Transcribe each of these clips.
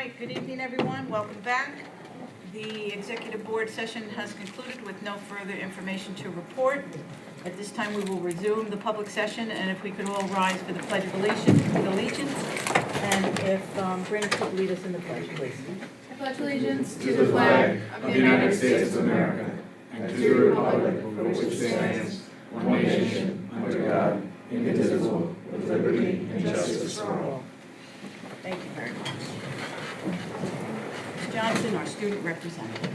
right, good evening, everyone. Welcome back. The executive board session has concluded with no further information to report. At this time, we will resume the public session, and if we could all rise for the Pledge of Allegiance, and if Brenda could lead us in the pledge, please. I pledge allegiance to the flag of the United States of America and to the republic for which it stands, one nation, under God, indivisible, with liberty and justice for all. Thank you very much. Ms. Johnson, our student representative.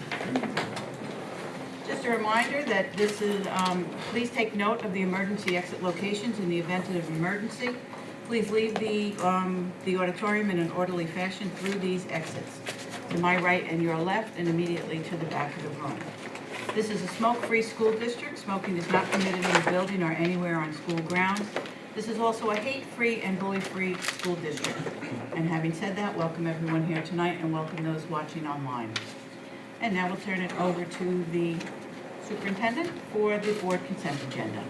Just a reminder that this is, please take note of the emergency exit locations in the event of emergency. Please leave the auditorium in an orderly fashion through these exits, to my right and your left, and immediately to the back of the room. This is a smoke-free school district. Smoking is not permitted in the building or anywhere on school grounds. This is also a hate-free and bully-free school district. And having said that, welcome everyone here tonight and welcome those watching online. And now we'll turn it over to the superintendent for the board consent agenda.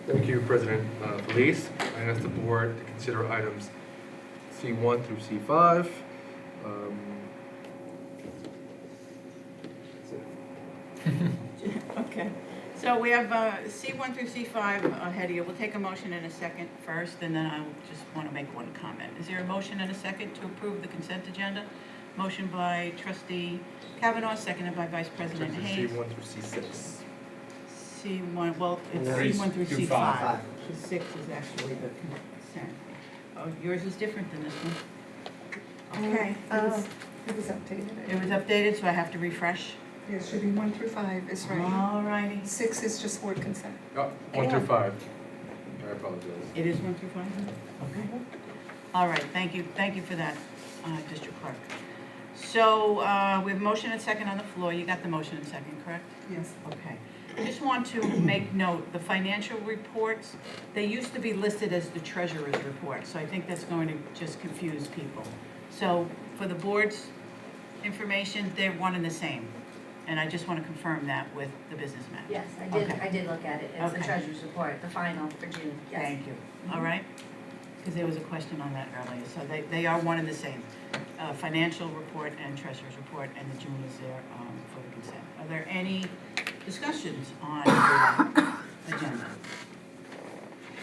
Thank you, President Felice. I ask the board to consider items C1 through C5. Okay, so we have C1 through C5 ahead of you. We'll take a motion in a second first, and then I just want to make one comment. Is there a motion and a second to approve the consent agenda? Motion by trustee Kavanaugh, seconded by Vice President Hayes. C1 through C6. C1, well, it's C1 through C5. The 6 is actually the consent. Oh, yours is different than this one. Okay. It was updated. It was updated, so I have to refresh. Yeah, it should be 1 through 5 is right. All righty. 6 is just word consent. Oh, 1 through 5. I apologize. It is 1 through 5? Okay. All right, thank you for that, District Clerk. So we have motion and second on the floor. You got the motion and second, correct? Yes. Okay. I just want to make note, the financial reports, they used to be listed as the treasurer's report, so I think that's going to just confuse people. So for the board's information, they're one and the same. And I just want to confirm that with the businessman. Yes, I did, Okay. I did look at it. It's the Okay. treasurer's report, the final for June, yes. Thank you. All right? Because there was a question on that earlier. So they are one and the same. Financial report and treasurer's report, and the June is there for the consent. Are there any discussions on the agenda?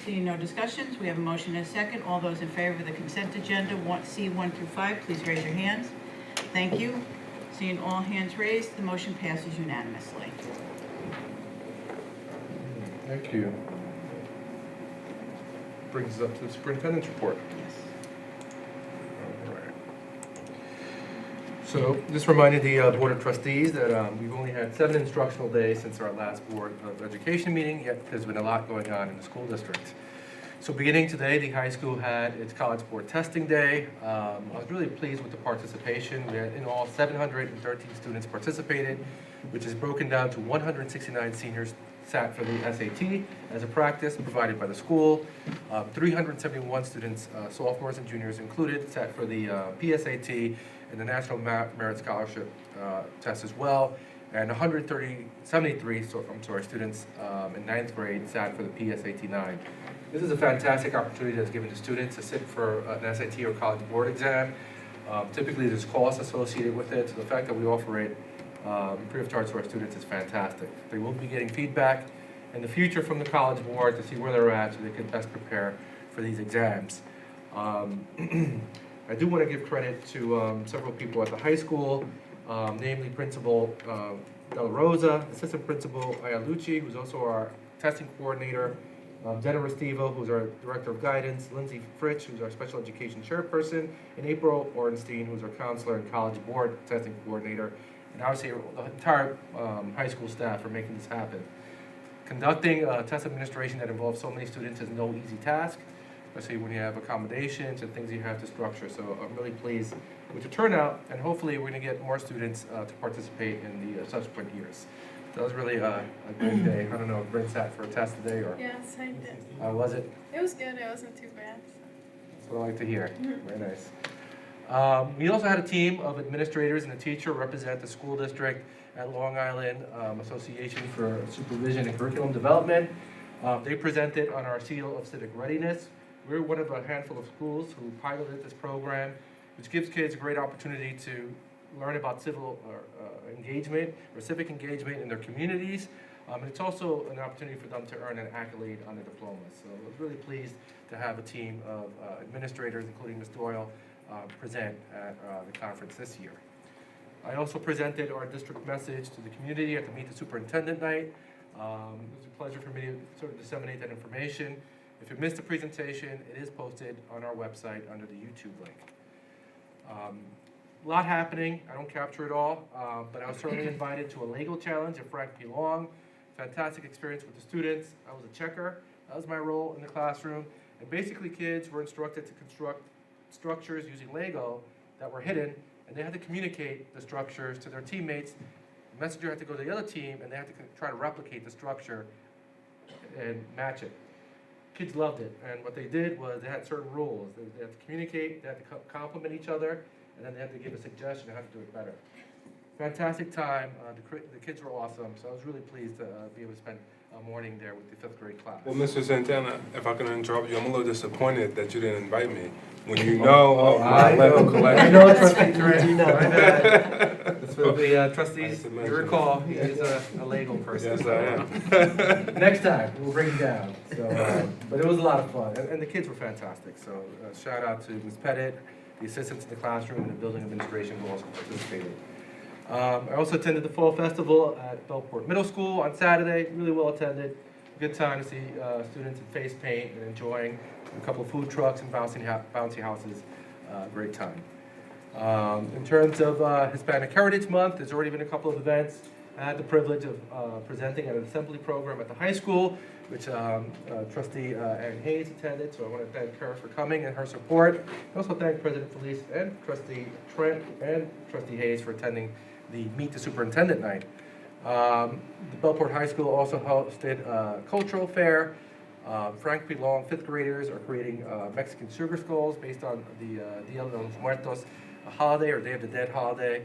Seeing no discussions, we have a motion and a second. All those in favor of the consent agenda, C1 through 5, please raise your hands. Thank you. Seeing all hands raised, the motion passes unanimously. Thank you. Brings us up to the superintendent's report. Yes. All right. So just reminded the Board of Trustees that we've only had 7 instructional days since our last Board of Education meeting, yet there's been a lot going on in the school district. So beginning today, the high school had its College Board Testing Day. I was really pleased with the participation. We had in all 713 students participated, which is broken down to 169 seniors sat for the SAT as a practice provided by the school. 371 students, sophomores and juniors included, sat for the PSAT and the National Merit Scholarship test as well. And 73 students in 9th grade sat for the PSAT 9. This is a fantastic opportunity that's given to students to sit for an SAT or College Board exam. Typically, there's costs associated with it, so the fact that we offer it free of charge to our students is fantastic. They will be getting feedback in the future from the College Board to see where they're at so they can best prepare for these exams. I do want to give credit to several people at the high school, namely Principal Della Rosa, Assistant Principal Ayalucci, who's also our testing coordinator, Jenna Restivo, who's our Director of Guidance, Lindsay Fritsch, who's our Special Education Chairperson, and April Ornstein, who's our Counselor and College Board Testing Coordinator, and obviously the entire high school staff for making this happen. Conducting a test administration that involves so many students is no easy task, especially when you have accommodations and things you have to structure. So I'm really pleased with the turnout, and hopefully we're going to get more students to participate in the subsequent years. That was really a great day. I don't know if Brent sat for a test today or Yes, I did. was it? It was good. It wasn't too bad. That's what I like to hear. Very nice. We also had a team of administrators and a teacher represent the school district at Long Island Association for Supervision and Curriculum Development. They presented on our Seal of Civic Readiness. We're one of a handful of schools who piloted this program, which gives kids a great opportunity to learn about civil engagement or civic engagement in their communities. And it's also an opportunity for them to earn an accolade on their diploma. So I was really pleased to have a team of administrators, including Ms. Doyle, present at the conference this year. I also presented our district message to the community at the Meet the Superintendent night. It was a pleasure for me to sort of disseminate that information. If you missed the presentation, it is posted on our website under the YouTube link. A lot happening. I don't capture it all, but I was certainly invited to a Lego challenge at Frank P. Long. Fantastic experience with the students. I was a checker. That was my role in the classroom. And basically kids were instructed to construct structures using Lego that were hidden, and they had to communicate the structures to their teammates. The messenger had to go to the other team, and they had to try to replicate the structure and match it. Kids loved it, and what they did was they had certain rules. They had to communicate, they had to compliment each other, and then they had to give a suggestion on how to do it better. Fantastic time. The kids were awesome, so I was really pleased to be able to spend a morning there with the 5th grade class. Well, Mr. Santana, if I can interrupt you, I'm a little disappointed that you didn't invite me. When you know, I Athletic know, collection. Trustee Durant. My bad. That's for the trustees, Nice to you meet you. recall, he is a Lego person. Yes, I am. Next time, we'll bring you down. So, but it was a lot of fun, and the kids were fantastic. So shout out to Ms. Pettit, the assistants in the classroom, and the building administration who also participated. I also attended the Fall Festival at Bellport Middle School on Saturday, really well attended. Good time to see students in face paint and enjoying a couple of food trucks and bouncy houses. Great time. In terms of Hispanic Heritage Month, there's already been a couple of events. I had the privilege of presenting at an assembly program at the high school, which Trustee Ann Hayes attended, so I want to thank her for coming and her support. I also thank President Felice and Trustee Trent and Trustee Hayes for attending the Meet the Superintendent night. The Bellport High School also hosted a cultural fair. Frank P. Long 5th graders are creating Mexican sugar skulls based on the Dia de los Muertos holiday, or Day of the Dead holiday.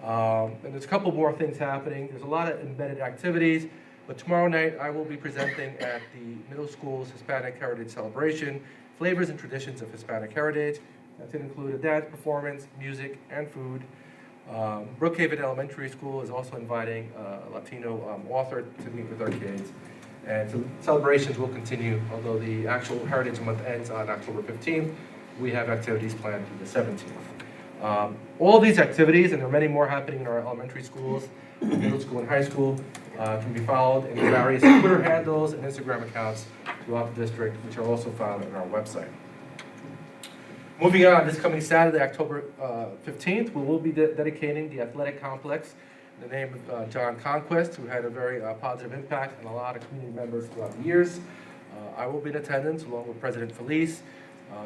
And there's a couple more things happening. There's a lot of embedded activities, but tomorrow night I will be presenting at the middle school's Hispanic Heritage Celebration, Flavors and Traditions of Hispanic Heritage. That's going to include a dance performance, music, and food. Brookhaven Elementary School is also inviting a Latino author to meet with our kids. And so celebrations will continue, although the actual Heritage Month ends on October 15th. We have activities planned through the 17th. All of these activities, and there are many more happening in our elementary schools, middle school and high school, can be followed in various Twitter handles and Instagram accounts throughout the district, which are also found on our website. Moving on, this coming Saturday, October 15th, we will be dedicating the athletic complex in the name of John Conquest, who had a very positive impact on a lot of community members throughout the years. I will be in attendance along with President Felice.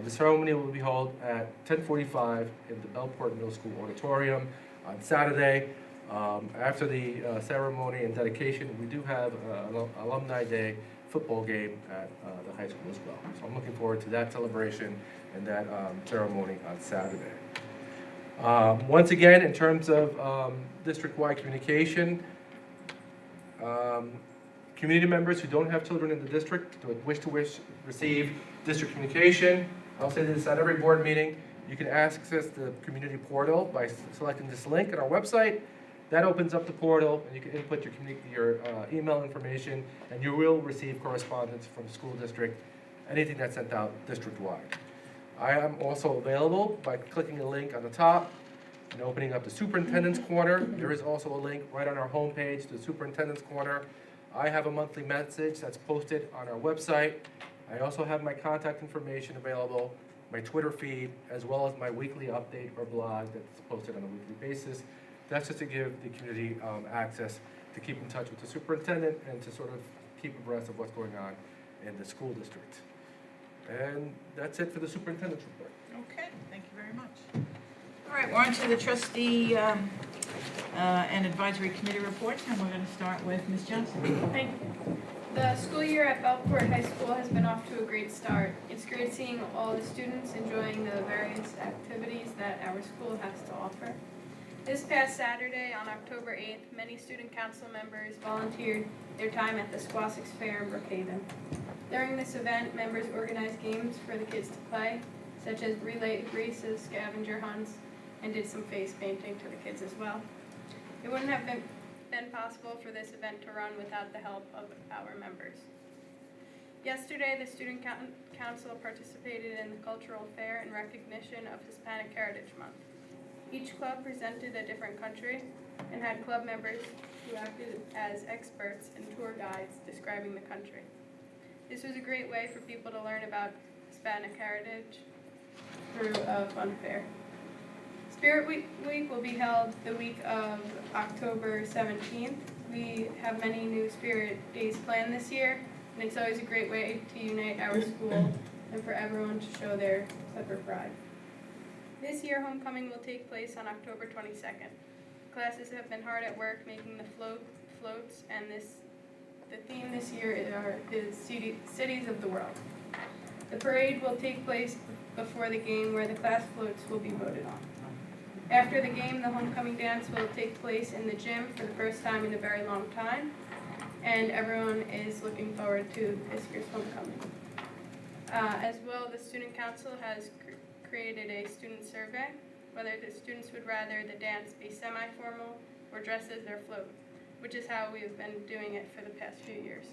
The ceremony will be held at 10:45 in the Bellport Middle School auditorium on Saturday. After the ceremony and dedication, we do have an Alumni Day football game at the high school as well. So I'm looking forward to that celebration and that ceremony on Saturday. Once again, in terms of district-wide communication, community members who don't have children in the district but wish to receive district communication, I'll say this at every board meeting, you can access the community portal by selecting this link on our website. That opens up the portal, and you can input your email information, and you will receive correspondence from the school district, anything that's sent out district-wide. I am also available by clicking the link on the top and opening up the Superintendent's Corner. There is also a link right on our homepage to the Superintendent's Corner. I have a monthly message that's posted on our website. I also have my contact information available, my Twitter feed, as well as my weekly update or blog that's posted on a weekly basis. That's just to give the community access to keep in touch with the superintendent and to sort of keep abreast of what's going on in the school district. And that's it for the superintendent's report. Okay, thank you very much. All right, we're on to the trustee and advisory committee reports, and we're going to start with Ms. Johnson. Thank you. The school year at Bellport High School has been off to a great start. It's great seeing all the students enjoying the various activities that our school has to offer. This past Saturday, on October 8th, many student council members volunteered their time at the Squassix Fair in Brookhaven. During this event, members organized games for the kids to play, such as relay races, scavenger hunts, and did some face painting to the kids as well. It wouldn't have been possible for this event to run without the help of our members. Yesterday, the Student Council participated in the cultural fair in recognition of Hispanic Heritage Month. Each club presented a different country and had club members who acted as experts and tour guides describing the country. This was a great way for people to learn about Hispanic heritage through a fun fair. Spirit Week will be held the week of October 17th. We have many new Spirit Days planned this year, and it's always a great way to unite our school and for everyone to show their Clipper pride. This year, homecoming will take place on October 22nd. Classes have been hard at work making the floats, and the theme this year is Cities of the World. The parade will take place before the game, where the class floats will be voted on. After the game, the homecoming dance will take place in the gym for the first time in a very long time, and everyone is looking forward to this year's homecoming. As well, the Student Council has created a student survey, whether the students would rather the dance be semi-formal or dress as their float, which is how we've been doing it for the past few years.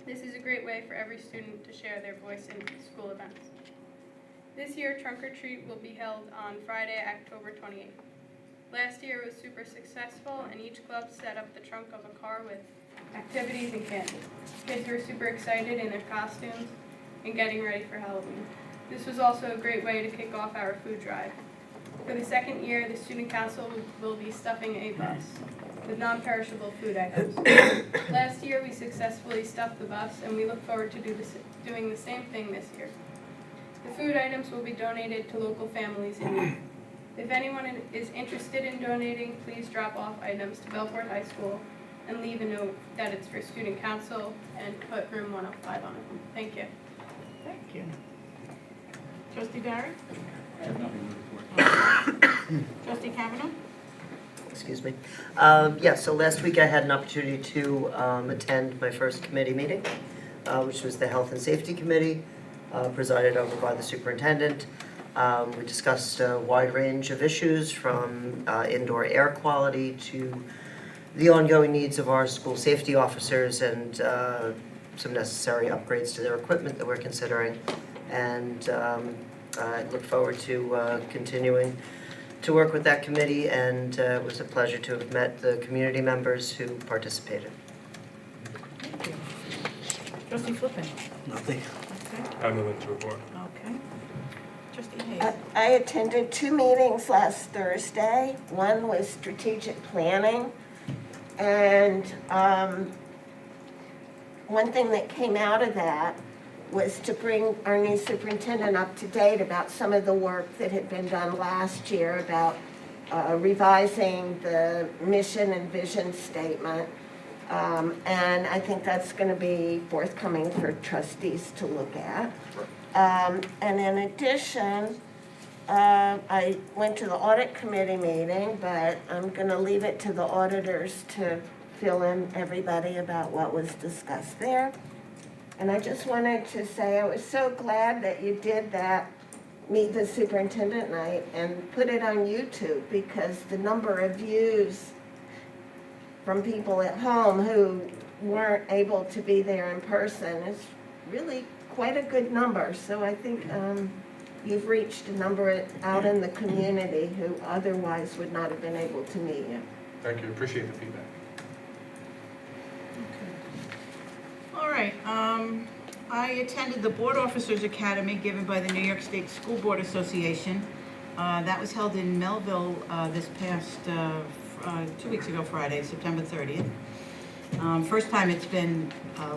This is a great way for every student to share their voice in school events. This year, Trunk or Treat will be held on Friday, October 28th. Last year it was super successful, and each club set up the trunk of a car with activities and candy. Kids were super excited in their costumes and getting ready for Halloween. This was also a great way to kick off our food drive. For the second year, the Student Council will be stuffing a bus with non-perishable food items. Last year, we successfully stuffed the bus, and we look forward to doing the same thing this year. The food items will be donated to local families in need. If anyone is interested in donating, please drop off items to Belport High School and leave a note that it's for Student Council and put room 105 on it. Thank you. Thank you. Trustee Barrett? I have nothing to report. Trustee Kavanaugh? Excuse me. So last week I had an opportunity to attend my first committee meeting, which was the Health and Safety Committee, presided over by the superintendent. We discussed a wide range of issues, from indoor air quality to the ongoing needs of our school safety officers, and some necessary upgrades to their equipment that we're considering. And I look forward to continuing to work with that committee, and it was a pleasure to have met the community members who participated. Thank you. Trustee Flippin? Nothing. Okay. I have nothing to report. Okay. Trustee Hayes? I attended 2 meetings last Thursday. One was strategic planning, and one thing that came out of that was to bring our new superintendent up to date about some of the work that had been done last year about revising the mission and vision statement. And I think that's going to be forthcoming for trustees to look at. And in addition, I went to the audit committee meeting, but I'm going to leave it to the auditors to fill in everybody about what was discussed there. And I just wanted to say I was so glad that you did that Meet the Superintendent night and put it on YouTube, because the number of views from people at home who weren't able to be there in person is really quite a good number. So I think you've reached a number out in the community who otherwise would not have been able to meet you. Thank you, appreciate the feedback. All right, I attended the Board Officers Academy given by the New York State School Board Association. That was held in Melville this past 2 weeks ago Friday, September 30th. First time it's been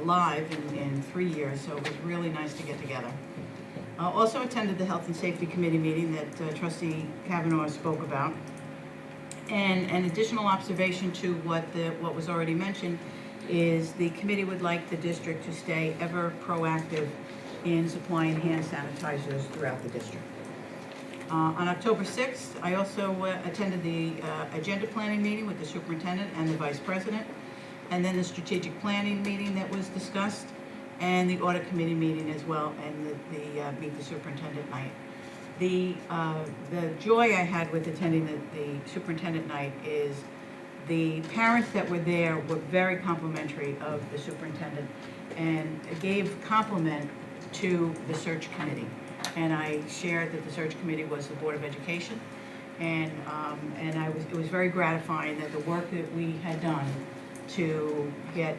live in 3 years, so it was really nice to get together. Also attended the Health and Safety Committee meeting that Trustee Kavanaugh spoke about. And an additional observation to what was already mentioned is the committee would like the district to stay ever proactive in supplying hand sanitizers throughout the district. On October 6th, I also attended the agenda planning meeting with the superintendent and the vice president, and then the strategic planning meeting that was discussed. and the audit committee meeting as well, and the meet the superintendent night. The joy I had with attending the superintendent night is the parents that were there were very complimentary of the superintendent and gave compliment to the search committee. And I shared that the search committee was the Board of Education, and it was very gratifying that the work that we had done to get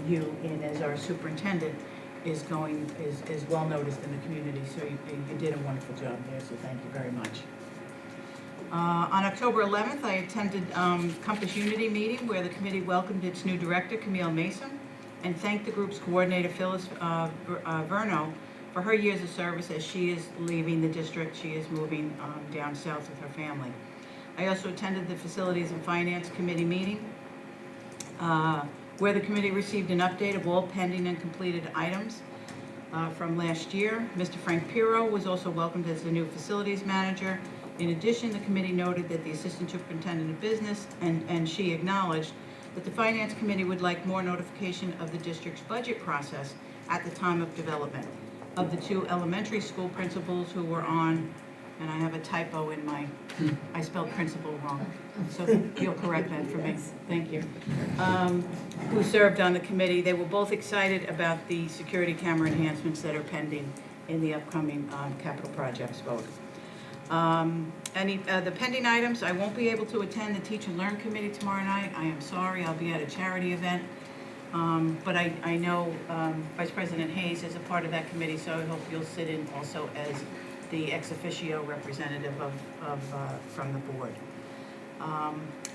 you in as our superintendent is well noticed in the community. So you did a wonderful job there, so thank you very much. On October 11th, I attended Compass Unity meeting where the committee welcomed its new director, Camille Mason, and thanked the group's coordinator, Phyllis Verno, for her years of service as she is leaving the district. She is moving down south with her family. I also attended the Facilities and Finance Committee meeting where the committee received an update of all pending and completed items from last year. Mr. Frank Pirro was also welcomed as the new facilities manager. In addition, the committee noted that the assistant superintendent of business and she acknowledged that the finance committee would like more notification of the district's budget process at the time of development. Of the 2 elementary school principals who were on, and I have a typo in I spelled principal wrong, so you'll correct that for me, thank you. Who served on the committee, they were both excited about the security camera enhancements that are pending in the upcoming capital projects vote. The pending items, I won't be able to attend the Teach and Learn Committee tomorrow night. I am sorry, I'll be at a charity event. But I know Vice President Hayes is a part of that committee, so I hope you'll sit in also as the ex officio representative from the board.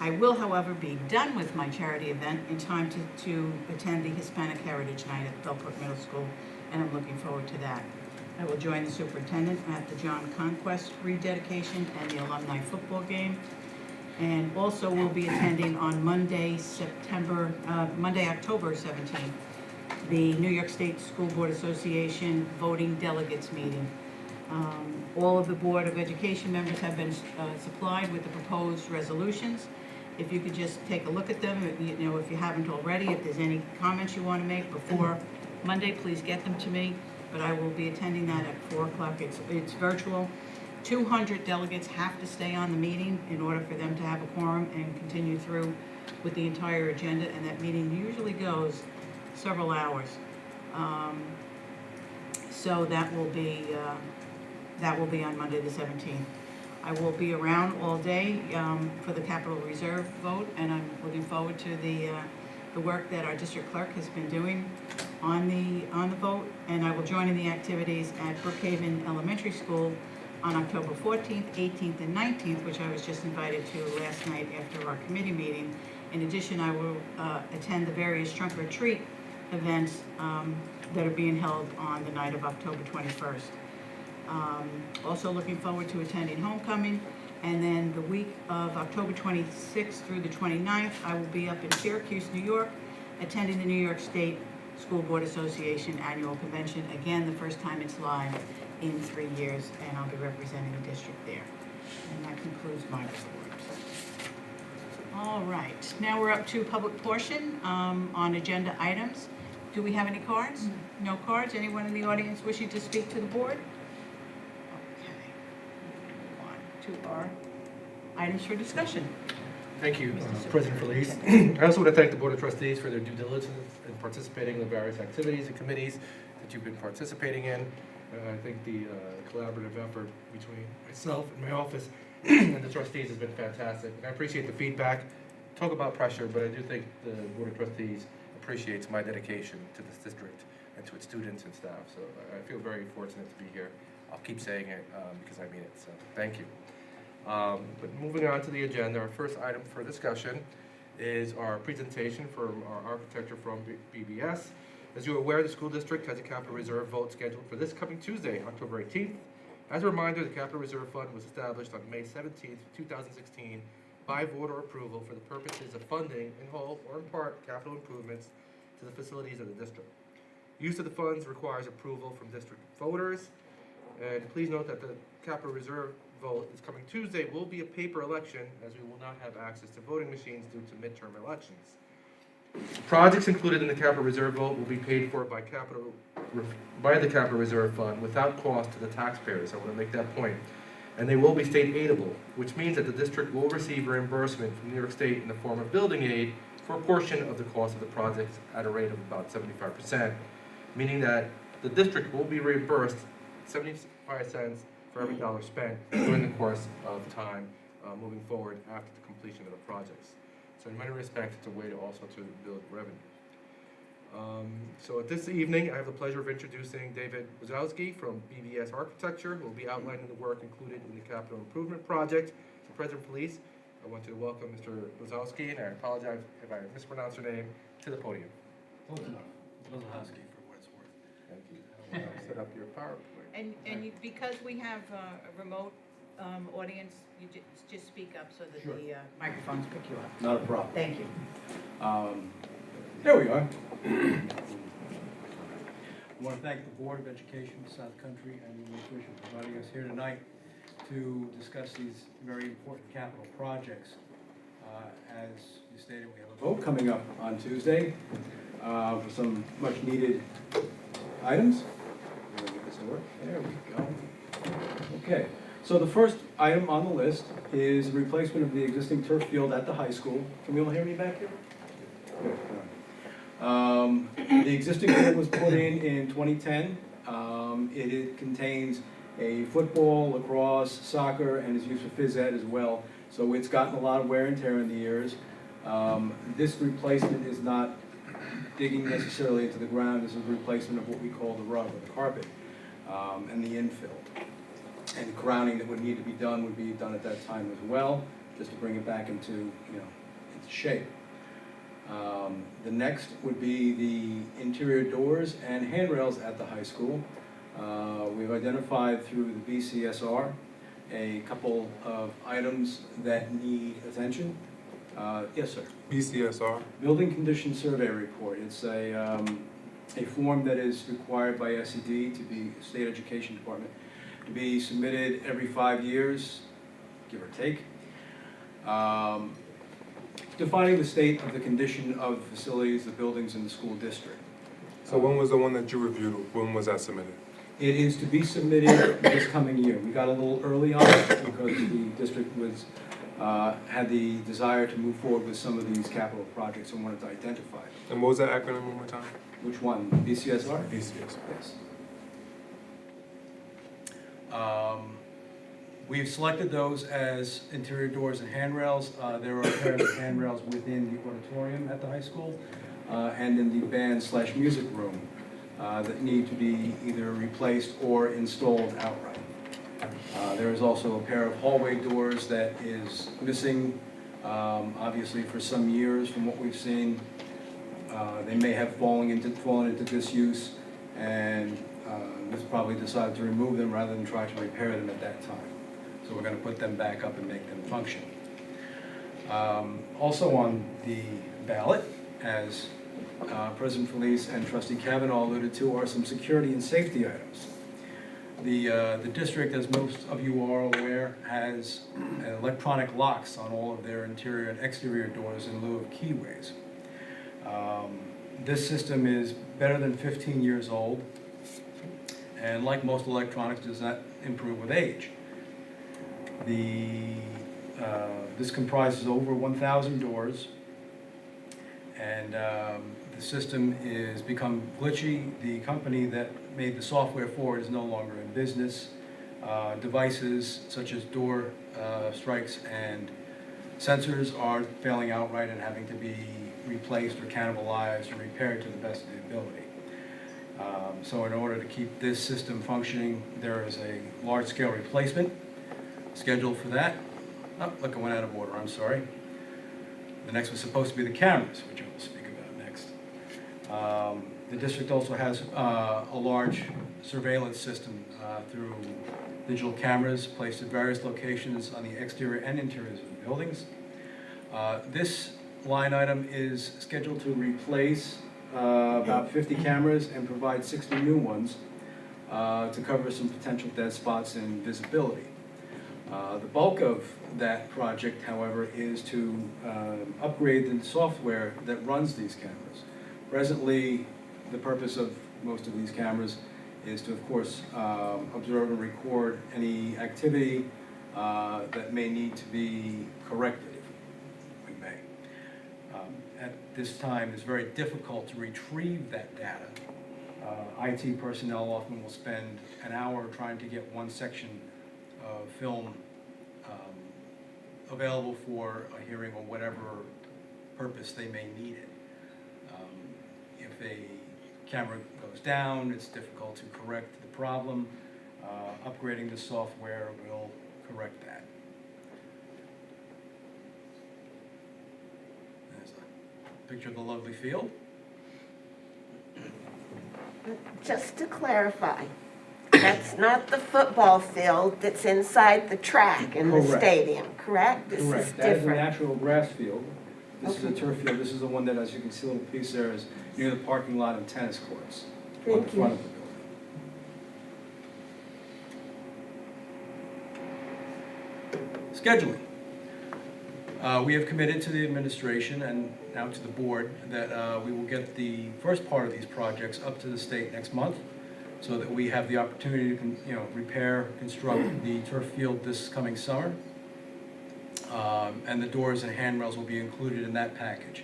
I will, however, be done with my charity event in time to attend the Hispanic Heritage Night at Bellport Middle School, and I'm looking forward to that. I will join the superintendent at the John Conquest rededication and the alumni football game. And also will be attending on Monday, October 17th, the New York State School Board Association voting delegates meeting. All of the Board of Education members have been supplied with the proposed resolutions. If you could just take a look at them, if you haven't already, if there's any comments you want to make before Monday, please get them to me. But I will be attending that at 4 o'clock. It's virtual. 200 delegates have to stay on the meeting in order for them to have a quorum and continue through with the entire agenda, and that meeting usually goes several hours. So that will be on Monday the 17th. I will be around all day for the Capital Reserve vote, and I'm looking forward to the work that our district clerk has been doing on the vote, and I will join in the activities at Brookhaven Elementary School on October 14th, 18th, and 19th, which I was just invited to last night after our committee meeting. In addition, I will attend the various trunk or treat events that are being held on the night of October 21st. Also looking forward to attending homecoming, and then the week of October 26th through the 29th, I will be up in Syracuse, New York, attending the New York State School Board Association Annual Convention. Again, the first time it's live in 3 years, and I'll be representing the district there. And that concludes my report. All right, now we're up to public portion on agenda items. Do we have any cards? No cards? Anyone in the audience wishing to speak to the board? Okay. Move on to our items for discussion. Thank you, President Felice. I also want to thank the Board of Trustees for their due diligence in participating in the various activities and committees that you've been participating in. I think the collaborative effort between myself and my office and the trustees has been fantastic. And I appreciate the feedback. Talk about pressure, but I do think the Board of Trustees appreciates my dedication to this district and to its students and staff. So I feel very fortunate to be here. I'll keep saying it because I mean it, so thank you. But moving on to the agenda, our first item for discussion is our presentation from our architecture from BBS. As you're aware, the school district has a capital reserve vote scheduled for this coming Tuesday, October 18th. As a reminder, the capital reserve fund was established on May 17th, 2016 by voter approval for the purposes of funding in whole or in part capital improvements to the facilities of the district. Use of the funds requires approval from district voters. And please note that the capital reserve vote this coming Tuesday will be a paper election, as we will not have access to voting machines due to midterm elections. Projects included in the capital reserve vote will be paid for by the capital reserve fund without cost to the taxpayers. I want to make that point. And they will be state aidable, which means that the district will receive reimbursement from New York State in the form of building aid for a portion of the cost of the project at a rate of about 75%, meaning that the district will be reimbursed 75 cents for every dollar spent during the course of time moving forward after the completion of the projects. So in many respects, it's a way to also to build revenue. So this evening, I have the pleasure of introducing David Wazowski from BVS Architecture, who will be outlining the work included in the capital improvement project. So President Police, I want to welcome Mr. Wazowski, and I apologize if I mispronounce your name, to the podium. Close enough. Wazowski for what it's worth. Thank you. I want to set up your PowerPoint. And because we have a remote audience, you just speak up so that Sure. the microphones pick you up. Not a problem. Thank you. There we are. I want to thank the Board of Education, South Country, and the Administration for inviting us here tonight to discuss these very important capital projects. As you stated, we have a vote coming up on Tuesday for some much-needed items. I'm gonna get this to work. There we go. Okay, so the first item on the list is the replacement of the existing turf field at the high school. Can we all hear me back here? Good. All right. The existing field was put in 2010. It contains a football, lacrosse, soccer, and is used for phys ed as well. So it's gotten a lot of wear and tear in the years. This replacement is not digging necessarily into the ground. This is a replacement of what we call the rug or the carpet and the infill. And the crowning that would need to be done would be done at that time as well, just to bring it back into its shape. The next would be the interior doors and handrails at the high school. We've identified through the BCSR a couple of items that need attention. Yes, sir. BCSR? Building Condition Survey Report. It's a form that is required by SED to be, State Education Department, to be submitted every 5 years, give or take. Defining the state of the condition of the facilities, the buildings in the school district. So when was the one that you reviewed? When was that submitted? It is to be submitted this coming year. We got a little early on it because the district was, had the desire to move forward with some of these capital projects and wanted to identify them. And what was that acronym one more time? Which one? BCSR? BCSR. Yes. We've selected those as interior doors and handrails. There are a pair of handrails within the auditorium at the high school and in the band/music room that need to be either replaced or installed outright. There is also a pair of hallway doors that is missing, obviously for some years from what we've seen. They may have fallen into disuse, and was probably decided to remove them rather than try to repair them at that time. So we're going to put them back up and make them function. Also on the ballot, as President Felice and Trustee Kavanaugh alluded to, are some security and safety items. The district, as most of you are aware, has electronic locks on all of their interior and exterior doors in lieu of keyways. This system is better than 15 years old, and like most electronics, does not improve with age. This comprises over 1,000 doors, and the system is become glitchy. The company that made the software for it is no longer in business. Devices such as door strikes and sensors are failing outright and having to be replaced or cannibalized or repaired to the best of the ability. So in order to keep this system functioning, there is a large-scale replacement scheduled for that. Oh, look, I went out of order, I'm sorry. The next was supposed to be the cameras, which I will speak about next. The district also has a large surveillance system through digital cameras placed at various locations on the exterior and interiors of the buildings. This line item is scheduled to replace about 50 cameras and provide 60 new ones to cover some potential dead spots in visibility. The bulk of that project, however, is to upgrade the software that runs these cameras. Presently, the purpose of most of these cameras is to, of course, observe and record any activity that may need to be corrected, if we may. At this time, it's very difficult to retrieve that data. IT personnel often will spend an hour trying to get one section of film available for a hearing or whatever purpose they may need it. If a camera goes down, it's difficult to correct the problem. Upgrading the software will correct that. There's a picture of the lovely field. Just to clarify, that's not the football field that's inside the track in the Correct. stadium, correct? This is Correct. That is a different. natural grass field. This is a Okay. turf field. This is the one that, as you can see, a little piece there is near the parking lot and tennis courts on the Thank you. front of the building. Scheduling. We have committed to the administration and now to the board that we will get the first part of these projects up to the state next month so that we have the opportunity to, repair, construct the turf field this coming summer. And the doors and handrails will be included in that package.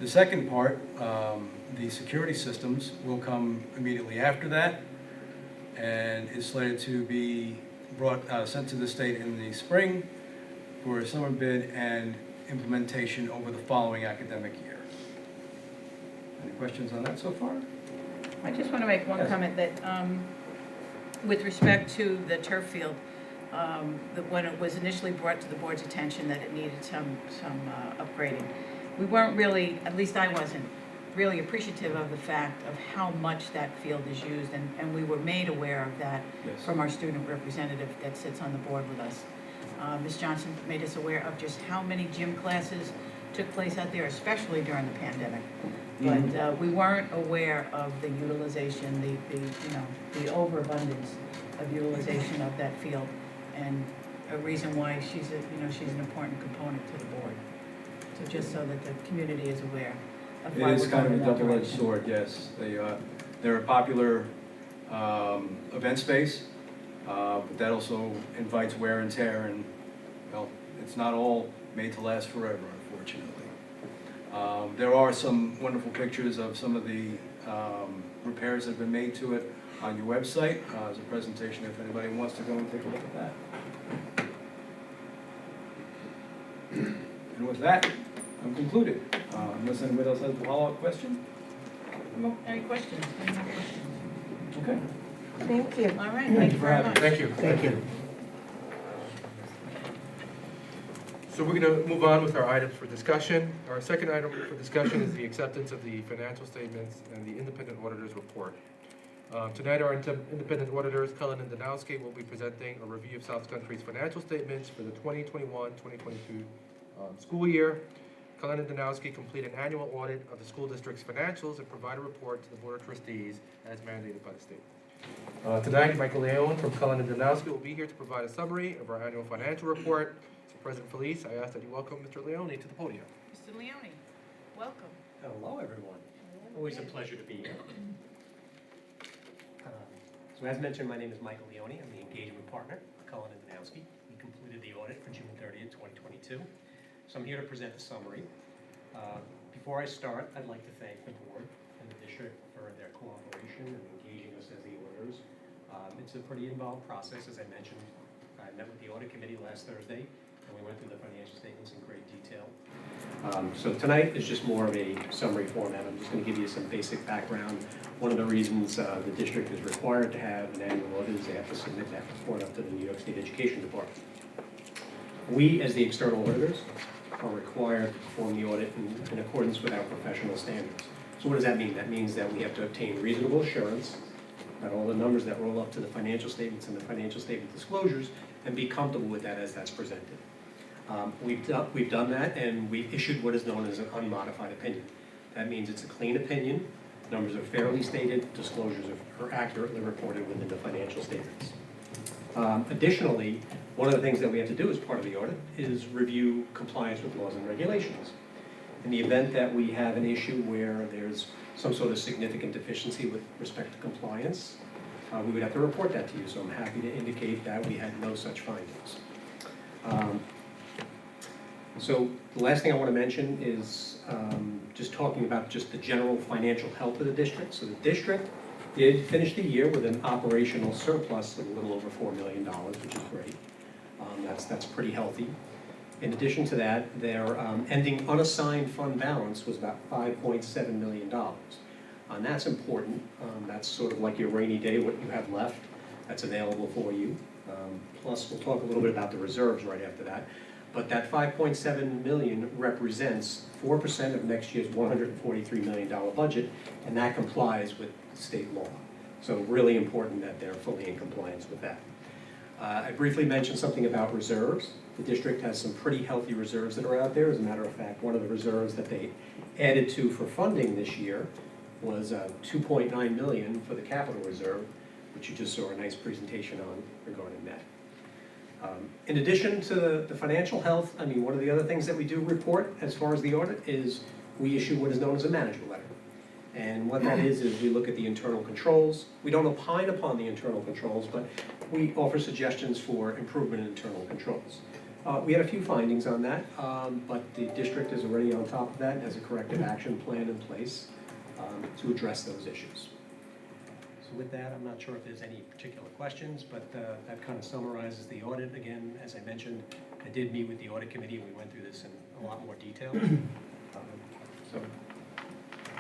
The second part, the security systems, will come immediately after that and is slated to be sent to the state in the spring for a summer bid and implementation over the following academic year. Any questions on that so far? I just want to make one Yes. comment that, with respect to the turf field, when it was initially brought to the board's attention that it needed some upgrading, we weren't really, at least I wasn't, really appreciative of the fact of how much that field is used, and we were made aware of that Yes. from our student representative that sits on the board with us. Ms. Johnson made us aware of just how many gym classes took place out there, especially during the pandemic. But we weren't aware of the utilization, the overabundance of utilization of that field, and a reason why she's an important component to the board. So just so that the community is aware of It why is we're kind going of in a that double-edged direction. sword, yes. They're a popular event space, but that also invites wear and tear, and, well, it's not all made to last forever, unfortunately. There are some wonderful pictures of some of the repairs that have been made to it on your website as a presentation if anybody wants to go and take a look at that. And with that, I'm concluded. Unless anybody else has a follow-up question? Any questions? Any more questions? Okay. Thank you. All right, thank you for very having much. Thank you. Thank you. So we're going to move on with our items for discussion. Our second item for discussion is the acceptance of the financial statements and the independent auditor's report. Tonight, our independent auditors, Cullen and Danowski, will be presenting a review of South Country's financial statements for the 2021-2022 school year. Cullen and Danowski complete an annual audit of the school district's financials and provide a report to the Board of Trustees as mandated by the state. Tonight, Michael Leone from Cullen and Danowski will be here to provide a summary of our annual financial report. So President Felice, I ask that you welcome Mr. Leone to the podium. Mr. Leone, welcome. Hello, everyone. Always a pleasure to be here. So as mentioned, my name is Michael Leone. I'm the engagement partner at Cullen and Danowski. We completed the audit for June 30th, 2022. So I'm here to present a summary. Before I start, I'd like to thank the board and the district for their cooperation and engaging us as the auditors. It's a pretty involved process. As I mentioned, I met with the audit committee last Thursday, and we went through the financial statements in great detail. So tonight is just more of a summary format. I'm just going to give you some basic background. One of the reasons the district is required to have an annual audit is they have to submit that report up to the New York State Education Department. We, as the external auditors, are required to perform the audit in accordance with our professional standards. So what does that mean? That means that we have to obtain reasonable assurance that all the numbers that roll up to the financial statements and the financial statement disclosures, and be comfortable with that as that's presented. We've done that, and we've issued what is known as an unmodified opinion. That means it's a clean opinion, numbers are fairly stated, disclosures are accurately reported within the financial statements. Additionally, One of the things that we have to do as part of the audit is review compliance with laws and regulations. In the event that we have an issue where there's some sort of significant deficiency with respect to compliance, we would have to report that to you, so I'm happy to indicate that we had no such findings. So the last thing I want to mention is just talking about just the general financial health of the district. So the district did finish the year with an operational surplus of a little over $4 million, which is great. That's pretty healthy. In addition to that, their ending unassigned fund balance was about $5.7 million. And that's important. That's sort of like your rainy day, what you have left that's available for you. Plus, we'll talk a little bit about the reserves right after that. But that $5.7 million represents 4% of next year's $143 million budget, and that complies with state law. So really important that they're fully in compliance with that. I briefly mentioned something about reserves. The district has some pretty healthy reserves that are out there. As a matter of fact, one of the reserves that they added to for funding this year was $2.9 million for the capital reserve, which you just saw a nice presentation on regarding that. In addition to the financial health, I mean, one of the other things that we do report as far as the audit is we issue what is known as a management letter. And what that is we look at the internal controls. We don't opine upon the internal controls, but we offer suggestions for improvement in internal controls. We had a few findings on that, but the district is already on top of that and has a corrective action plan in place to address those issues. So with that, I'm not sure if there's any particular questions, but that kind of summarizes the audit. Again, as I mentioned, I did meet with the audit committee and we went through this in a lot more detail. So,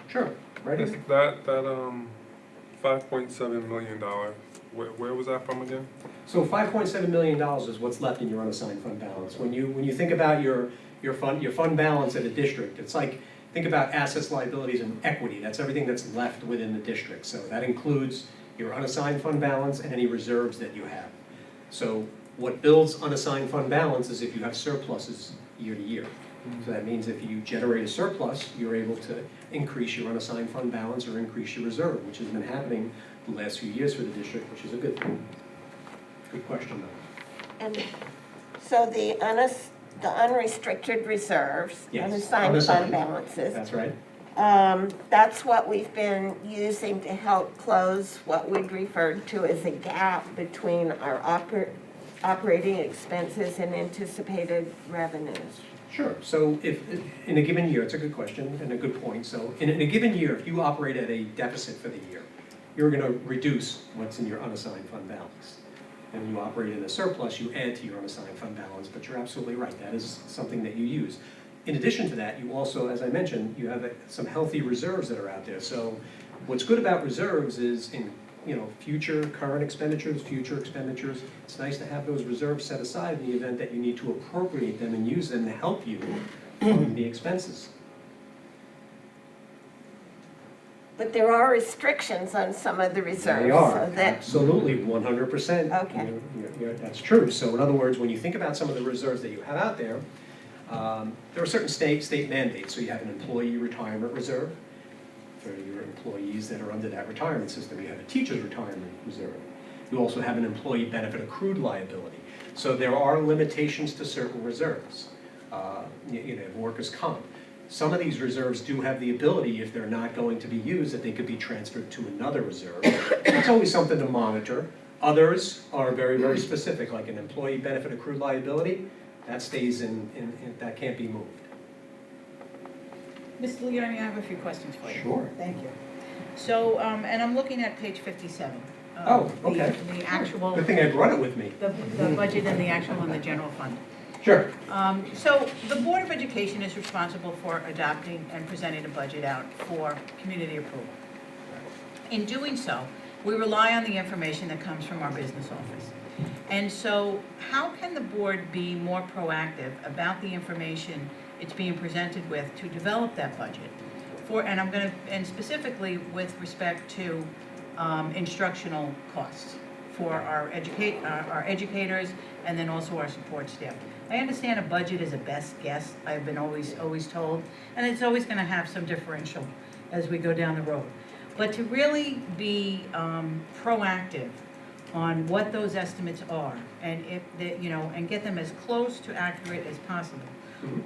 sure, ready? That $5.7 million, where was that from again? So $5.7 million is what's left in your unassigned fund balance. When you think about your fund balance at a district, it's like, think about assets, liabilities, and equity. That's everything that's left within the district. So that includes your unassigned fund balance and any reserves that you have. So what builds unassigned fund balance is if you have surpluses year to year. So that means if you generate a surplus, you're able to increase your unassigned fund balance or increase your reserve, which has been happening the last few years for the district, which is a good thing. Good question, though. And so the unrestricted reserves, Yes, unassigned unassigned. fund balances, That's right. that's what we've been using to help close what we'd referred to as a gap between our operating expenses and anticipated revenues. Sure. So if, in a given year, it's a good question and a good point. So in a given year, if you operate at a deficit for the year, you're going to reduce what's in your unassigned fund balance. And when you operate in a surplus, you add to your unassigned fund balance, but you're absolutely right. That is something that you use. In addition to that, you also, as I mentioned, you have some healthy reserves that are out there. So what's good about reserves is in future current expenditures, future expenditures, it's nice to have those reserves set aside in the event that you need to appropriate them and use them to help you fund the expenses. But there are restrictions on some of the reserves. They are, So that, absolutely, 100%. Okay. That's true. So in other words, when you think about some of the reserves that you have out there, there are certain state mandates. So you have an employee retirement reserve for your employees that are under that retirement system. You have a teacher's retirement reserve. You also have an employee benefit accrued liability. So there are limitations to certain reserves. Workers' comp. Some of these reserves do have the ability, if they're not going to be used, that they could be transferred to another reserve. It's always something to monitor. Others are very, very specific, like an employee benefit accrued liability, that stays that can't be moved. Mr. Leoni, I have a few questions for you. Sure. Thank you. So, and I'm looking at page 57. Oh, okay. The actual, Good thing I brought it with me. the budget and the actual and the general fund. Sure. So the Board of Education is responsible for adopting and presenting a budget out for community approval. In doing so, we rely on the information that comes from our business office. And so how can the board be more proactive about the information it's being presented with to develop that budget? And specifically with respect to instructional costs for our educators and then also our support staff. I understand a budget is a best guess, I've been always told, and it's always going to have some differential as we go down the road. But to really be proactive on what those estimates are, and if, they, you know, and get them as close to accurate as possible. Mhm.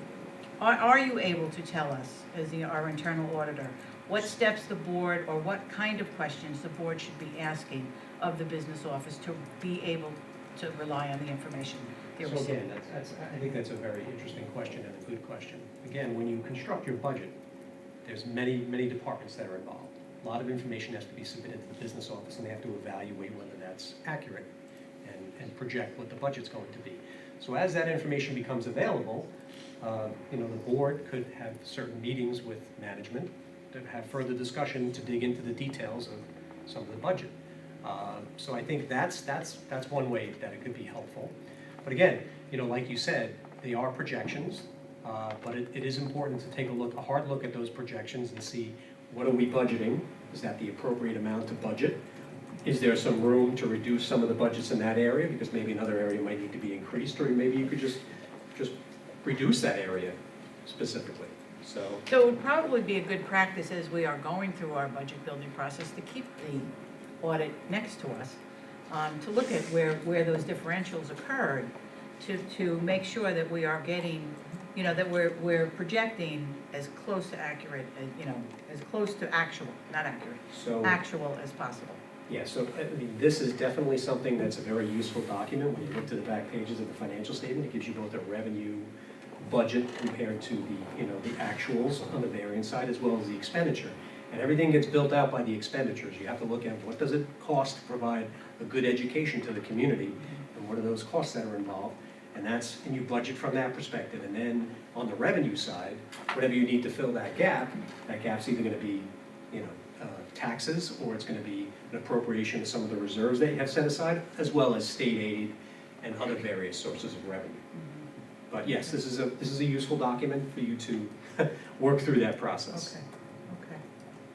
Are you able to tell us, as our internal auditor, what steps the board, or what kind of questions the board should be asking of the business office to be able to rely on the information they're So receiving? again, I think that's a very interesting question and a good question. Again, when you construct your budget, there's many departments that are involved. A lot of information has to be submitted to the business office, and they have to evaluate whether that's accurate and project what the budget's going to be. So as that information becomes available, you know, the board could have certain meetings with management to have further discussion to dig into the details of some of the budget. So I think that's one way that it could be helpful. But again, you know, like you said, they are projections, but it is important to take a hard look at those projections and see, what are we budgeting? Is that the appropriate amount to budget? Is there some room to reduce some of the budgets in that area, because maybe another area might need to be increased, or maybe you could just reduce that area specifically, so. So it would probably be a good practice, as we are going through our budget building process, to keep the audit next to us, to look at where those differentials occurred, to make sure that we are getting, you know, that we're projecting as close to accurate, as, you know, as close to actual, not accurate, So, actual as possible. yeah, so, I mean, this is definitely something that's a very useful document. When you look to the back pages of the financial statement, it gives you both a revenue budget compared to the, you know, the actuals on the variance side, as well as the expenditure. And everything gets built out by the expenditures. You have to look at what does it cost to provide a good education to the community, and what are those costs that are involved. And you budget from that perspective. And then on the revenue side, whatever you need to fill that gap's either gonna be, you know, taxes, or it's gonna be an appropriation of some of the reserves that you have set aside, as well as state aid and other various sources of revenue. But yes, this is a useful document for you to work through that process. Okay,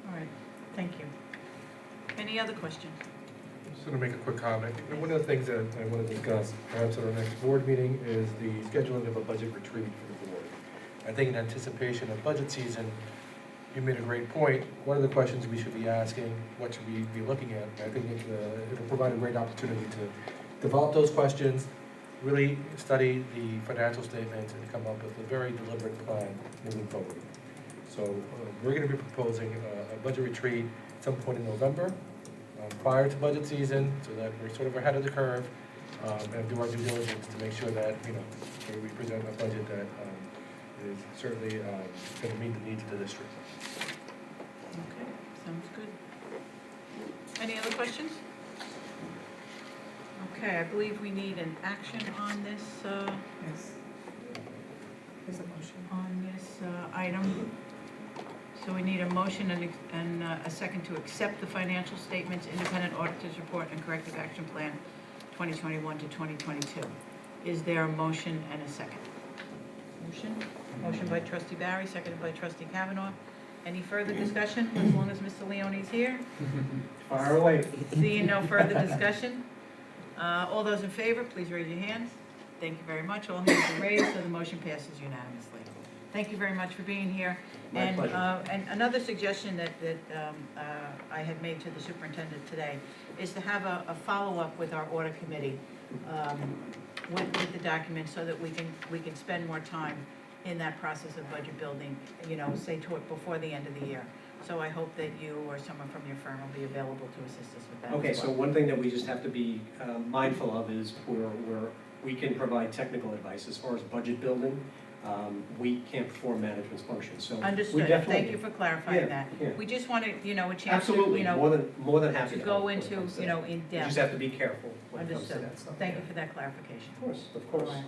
all right, thank you. Any other questions? Just want to make a quick comment. One of the things that I want to discuss, perhaps at our next board meeting, is the scheduling of a budget retreat for the board. I think in anticipation of budget season, you made a great point. One of the questions we should be asking, what should we be looking at? I think it'll provide a great opportunity to develop those questions, really study the financial statements, and come up with a very deliberate plan moving forward. So we're going to be proposing a budget retreat at some point in November, prior to budget season, so that we're sort of ahead of the curve, and do our due diligence to make sure that, you know, we present a budget that is certainly going to meet the needs of the district. Okay, sounds good. Any other questions? Okay, I believe we need an action on this, Yes. There's a motion. item. So we need a motion and a second to accept the financial statements, independent auditor's report, and corrective action plan 2021 to 2022. Is there a motion and a second? Motion by trustee Barry, seconded by trustee Kavanaugh. Any further discussion, as long as Mr. Leone's here? Fire away. Seeing no further discussion, all those in favor, please raise your hands. Thank you very much. All hands are raised, so the motion passes unanimously. Thank you very much for being here. My pleasure. And another suggestion that I had made to the superintendent today is to have a follow-up with our audit committee with the document, so that we can spend more time in that process of budget building, you know, say before the end of the year. So I hope that you or someone from your firm will be available to assist us with that as Okay, so well. one thing that we just have to be mindful of is we can provide technical advice as far as budget building. We can't perform management's functions, so. we Understood. definitely- Thank you for clarifying Yeah, that. yeah. We just wanted, you know, a chance to, Absolutely, you know, more than happy to to go help when it into, comes to you that. know, in We just depth. have to be careful when it comes to Understood. that stuff. Thank you Yeah. for that clarification. Of course, of All course. right.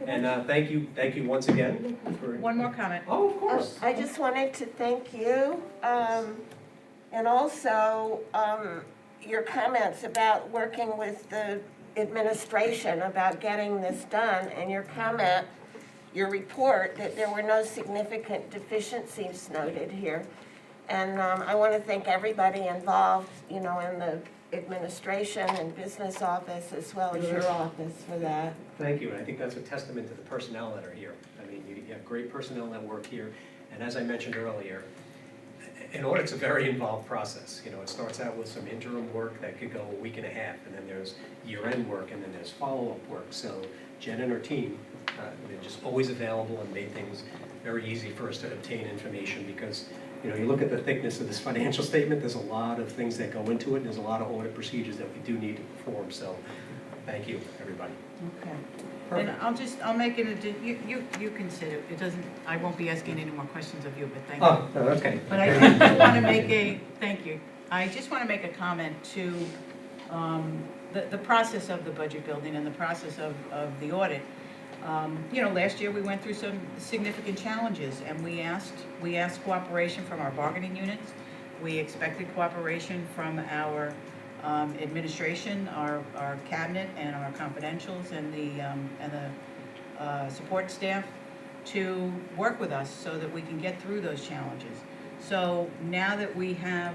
And thank you once again for. One more comment. Oh, of course. I just wanted to thank you, and also your comments about working with the administration about getting this done, and your comment, your report, that there were no significant deficiencies noted here. And I want to thank everybody involved, you know, in the administration and business office, as well as your office, for that. Thank you, and I think that's a testament to the personnel that are here. I mean, you have great personnel that work here, and as I mentioned earlier, An audit's a very involved process. You know, it starts out with some interim work that could go a week and a half, and then there's year-end work, and then there's follow-up work. So Jen and her team, they're just always available and made things very easy for us to obtain information because, you know, you look at the thickness of this financial statement, there's a lot of things that go into it, and there's a lot of audit procedures that we do need to perform. So thank you, everybody. Okay. And I'll make it, you consider, it doesn't, I won't be asking any more questions of you, but thank you. Oh, okay. But I just want to make thank you. I just want to make a comment to the process of the budget building and the process of the audit. You know, last year we went through some significant challenges and we asked cooperation from our bargaining units. We expected cooperation from our administration, our cabinet and our confidentials and the support staff to work with us so that we can get through those challenges. So now that we have,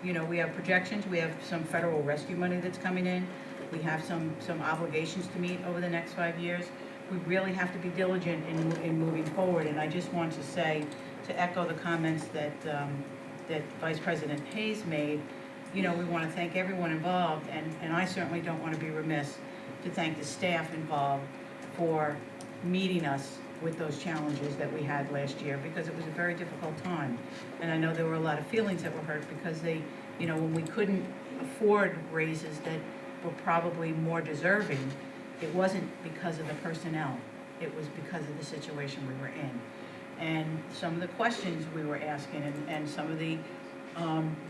you know, we have projections, we have some federal rescue money that's coming in, we have some obligations to meet over the next 5 years, we really have to be diligent in moving forward. And I just want to say, to echo the comments that Vice President Hayes made, you know, we want to thank everyone involved, and I certainly don't want to be remiss to thank the staff involved for meeting us with those challenges that we had last year, because it was a very difficult time. And I know there were a lot of feelings that were hurt because they, you know, when we couldn't afford raises that were probably more deserving, it wasn't because of the personnel, it was because of the situation we were in. And some of the questions we were asking and some of the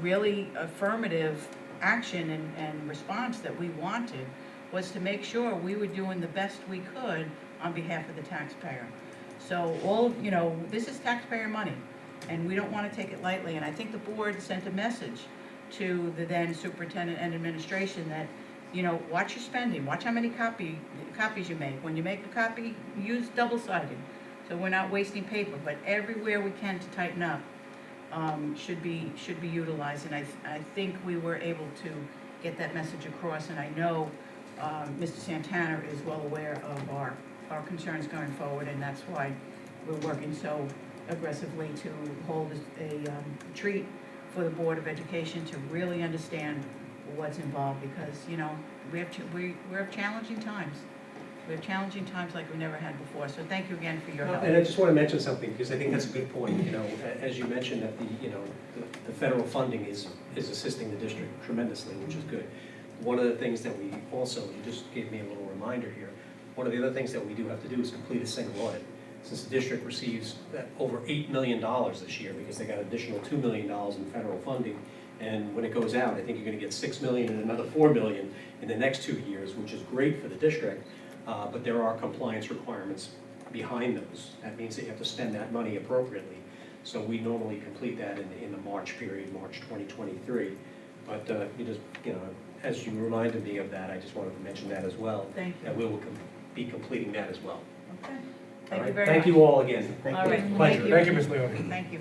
really affirmative action and response that we wanted was to make sure we were doing the best we could on behalf of the taxpayer. So all, you know, this is taxpayer money and we don't want to take it lightly. And I think the board sent a message to the then superintendent and administration that, you know, watch your spending, watch how many copies you make. When you make a copy, use double-sided, so we're not wasting paper. But everywhere we can to tighten up should be utilized. And I think we were able to get that message across. And I know Mr. Santana is well aware of our concerns going forward, and that's why we're working so aggressively to hold a retreat for the Board of Education to really understand what's involved, because, you know, we have challenging times. We have challenging times like we never had before. So thank you again for your help. And I just want to mention something, because I think that's a good point. You know, as you mentioned, that the federal funding is assisting the district tremendously, which is good. One of the things that we also, you just gave me a little reminder here, one of the other things that we do have to do is complete a single audit. Since the district receives over $8 million this year, because they got additional $2 million in federal funding, and when it goes out, I think you're going to get $6 million and another $4 million in the next 2 years, which is great for the district, but there are compliance requirements behind those. That means that you have to spend that money appropriately. So we normally complete that in the March period, March 2023. But as you reminded me of that, I just wanted to mention that as well. Thank you. That we will be completing that as well. Okay. All Thank right. you very much. Thank you all again. All right. Pleasure. Thank you, Ms. Leone. Thank you.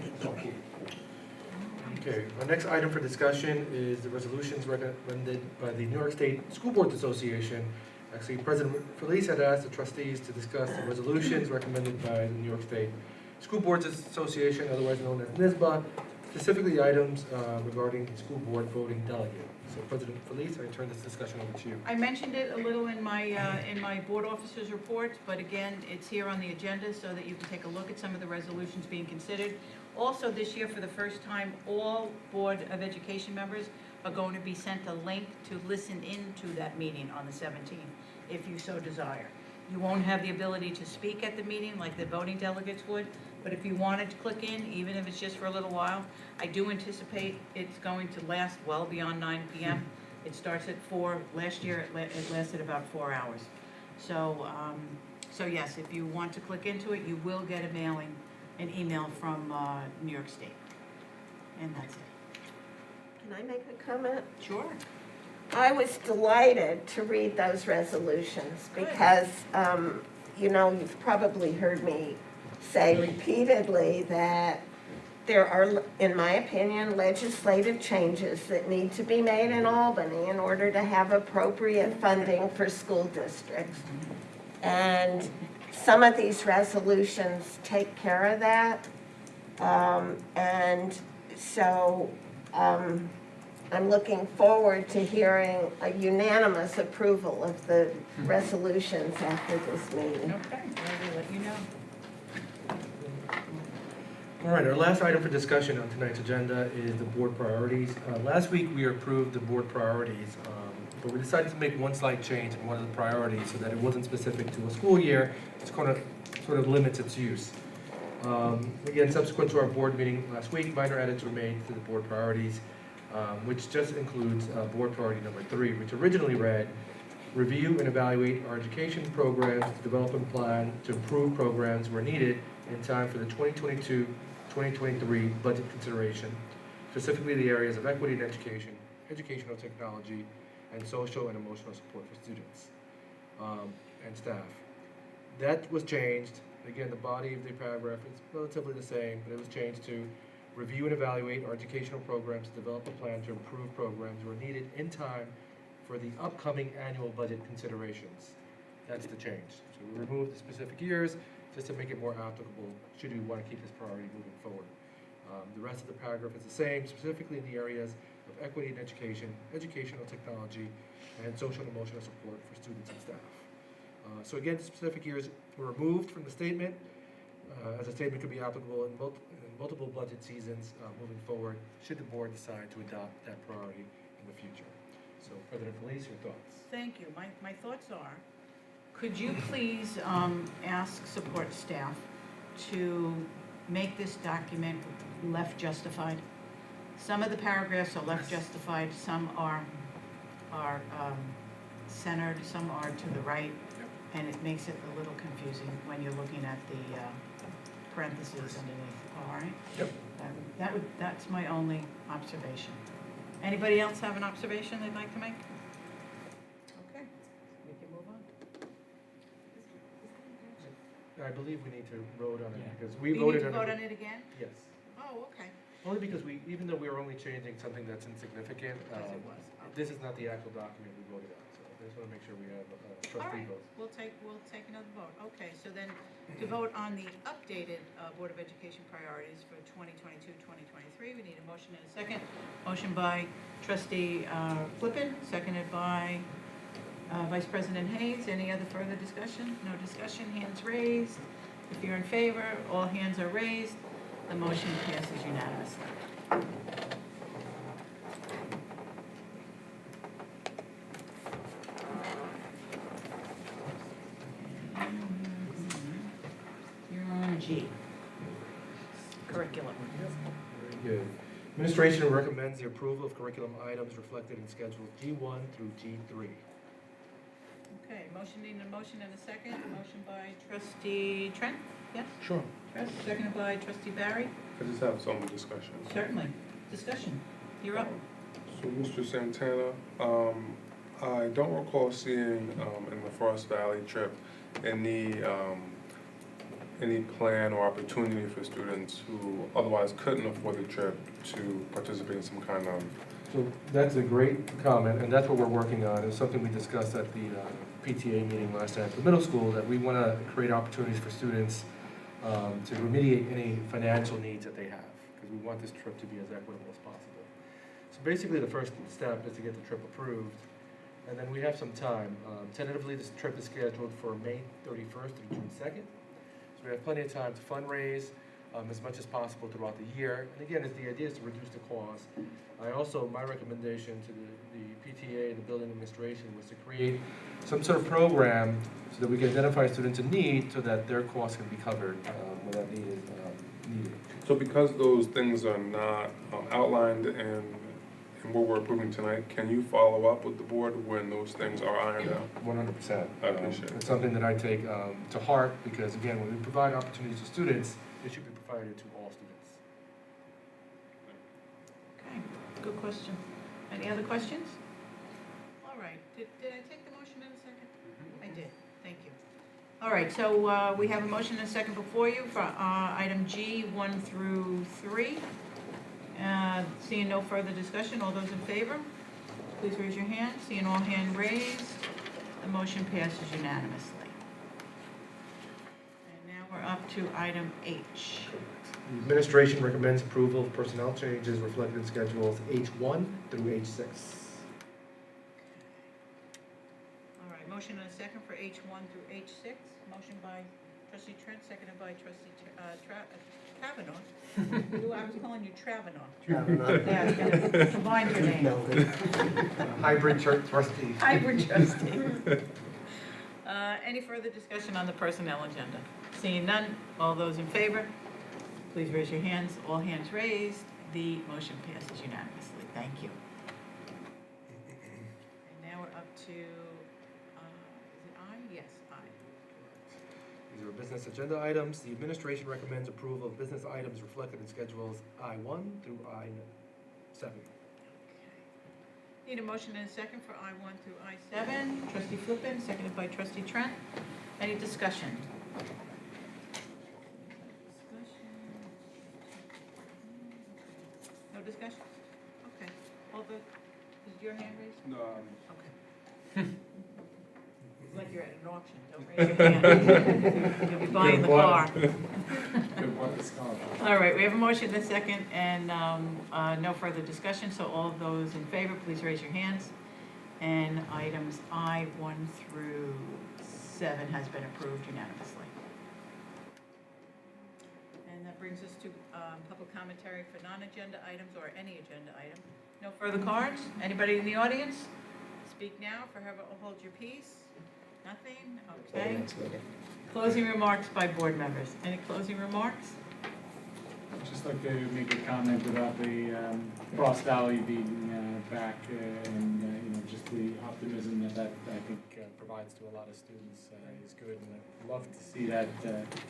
Okay, our next item for discussion is the resolutions recommended by the New York State School Boards Association. Actually, President Felice had asked the trustees to discuss the resolutions recommended by the New York State School Boards Association, otherwise known as NYSBA, specifically items regarding the school board voting delegate. So President Felice, I turn this discussion over to you. I mentioned it a little in my board officers' reports, but again, it's here on the agenda so that you can take a look at some of the resolutions being considered. Also, this year, for the first time, all Board of Education members are going to be sent a link to listen into that meeting on the 17th, if you so desire. You won't have the ability to speak at the meeting like the voting delegates would, but if you wanted to click in, even if it's just for a little while, I do anticipate it's going to last well beyond 9 p.m. It starts at 4. Last year, it lasted about 4 hours. So yes, if you want to click into it, you will get an email from New York State. And that's it. Can I make a comment? Sure. I was delighted to read those resolutions because, you've probably heard me say repeatedly that there are, in my opinion, legislative changes that need to be made in Albany in order to have appropriate funding for school districts. And some of these resolutions take care of that. And So I'm looking forward to hearing a unanimous approval of the resolutions after this meeting. Okay, I will let you know. All right, our last item for discussion on tonight's agenda is the board priorities. Last week, we approved the board priorities, but we decided to make one slight change in one of the priorities so that it wasn't specific to a school year. It's kind of sort of limits its use. Again, subsequent to our board meeting last week, minor edits were made to the board priorities, which just includes board priority number 3, which originally read, review and evaluate our education programs, develop a plan to improve programs where needed in time for the 2022-2023 budget consideration, specifically the areas of equity in education, educational technology, and social and emotional support for students and staff. That was changed. Again, the body of the paragraph is relatively the same, but it was changed to review and evaluate our educational programs, develop a plan to improve programs where needed in time for the upcoming annual budget considerations. That's the change. So we removed the specific years just to make it more applicable should we want to keep this priority moving forward. The rest of the paragraph is the same, specifically in the areas of equity in education, educational technology, and social and emotional support for students and staff. So again, the specific years were removed from the statement, as a statement could be applicable in multiple budget seasons moving forward, should the board decide to adopt that priority in the future. So President Felice, your thoughts? Thank you. My thoughts are, could you please ask support staff to make this document left justified? Some of the paragraphs are left justified, some are centered, some are to the right, and it makes it a little confusing when you're looking at the parentheses underneath, all right? Yep. That's my only observation. Anybody else have an observation they'd like to make? Okay, we can move on. I believe we need to vote on it because We we need voted to on vote it. on it again? Yes. Oh, okay. Only because even though we were only changing something that's insignificant, As it was. this is not the actual document we voted on. So I just want to make sure we have All trustee right, votes. we'll take another vote. Okay, so then to vote on the updated Board of Education priorities for 2022-2023, we need a motion and a second. Motion by trustee Flippin, seconded by Vice President Hayes. Any other further discussion? No discussion, hands raised. If you're in favor, all hands are raised. The motion passes unanimously. You're on G, curriculum. Very good. Administration recommends the approval of curriculum items reflected in schedules G1 through G3. Okay, motion, need a motion and a second. Motion by trustee Trent, yes? Sure. Seconded by trustee Barry. I just have some discussion. Certainly. Discussion. You're up. So, Mr. Santana, I don't recall seeing in the Frost Valley trip any plan or opportunity for students who otherwise couldn't afford the trip to participate in some kind of. So that's a great comment, and that's what we're working on. It's something we discussed at the PTA meeting last night at the middle school, that we want to create opportunities for students to remediate any financial needs that they have, because we want this trip to be as equitable as possible. So basically, the first step is to get the trip approved, and then we have some time. Tentatively, this trip is scheduled for May 31st through June 2nd. So we have plenty of time to fundraise as much as possible throughout the year. And again, the idea is to reduce the cost. My recommendation to the PTA and the building administration was to create some sort of program so that we can identify students in need so that their costs can be covered when that need is needed. So because those things are not outlined in what we're approving tonight, can you follow up with the board when those things are ironed out? 100%. I appreciate it. It's something that I take to heart because, again, when we provide opportunities to students, it should be provided to all students. Okay, good question. Any other questions? All right, did I take the motion in a second? I did, thank you. All right, so we have a motion and a second before you for item G, 1 through 3. Seeing no further discussion, all those in favor, please raise your hand. Seeing all hand raised, the motion passes unanimously. And now We're up to item H. The administration recommends approval of personnel changes reflected in schedules H1 through H6. All right, motion and a second for H1 through H6. Motion by trustee Trent, seconded by trustee Kavanaugh. I was calling you Travanaugh. Yeah, I gotta combine your name. Hybrid trustee. Hybrid trustee. Any further discussion on the personnel agenda? Seeing none, all those in favor, please raise your hands. All hands raised. The motion passes unanimously. Thank you. And now we're up to, is it I? Yes, I. These are business agenda items. The administration recommends approval of business items reflected in schedules I1 through I7. Need a motion and a second for I1 through I7. Trustee Flippin, seconded by trustee Trent. Any discussion? No discussion? Okay. All the, is your hand raised? No, Okay. It's like you're at an auction. Don't raise your hand. You'll be buying the car. good one, it's called. All right, we have a motion and a second, and no further discussion, so all of those in favor, please raise your hands. And items I1 through 7 has been approved unanimously. And that brings us to public commentary for non-agenda items or any agenda item. No further cards? Anybody in the audience? Speak now, forever hold your peace. Nothing? Okay. Closing remarks by board members. Any closing remarks? I'd just like to make a comment about the Frost Valley being back and, just the optimism that I think provides to a lot of students is good. And I'd love to see that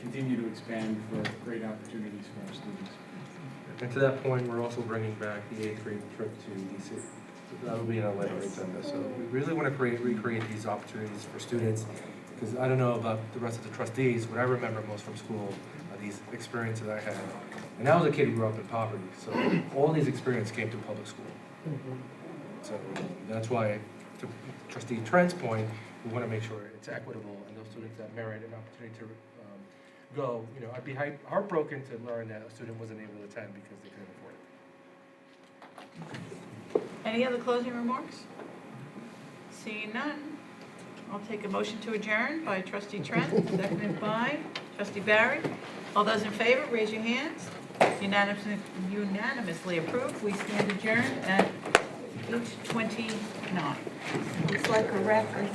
continue to expand for great opportunities for our students. And to that point, we're also bringing back the 8th grade trip to DC. So that will be in our later agenda. So we really want to recreate these opportunities for students, because I don't know about the rest of the trustees, what I remember most from school are these experiences I had. And I was a kid who grew up in poverty, so all these experiences came through public school. So that's why, to trustee Trent's point, we want to make sure it's equitable and those students that merit an opportunity to go, I'd be heartbroken to learn that a student wasn't able to attend because they couldn't afford it. Any other closing remarks? Seeing none, I'll take a motion to adjourn by trustee Trent, seconded by trustee Barry. All those in favor, raise your hands. Unanimously approved. We stand adjourned at 8:29. It's like a record.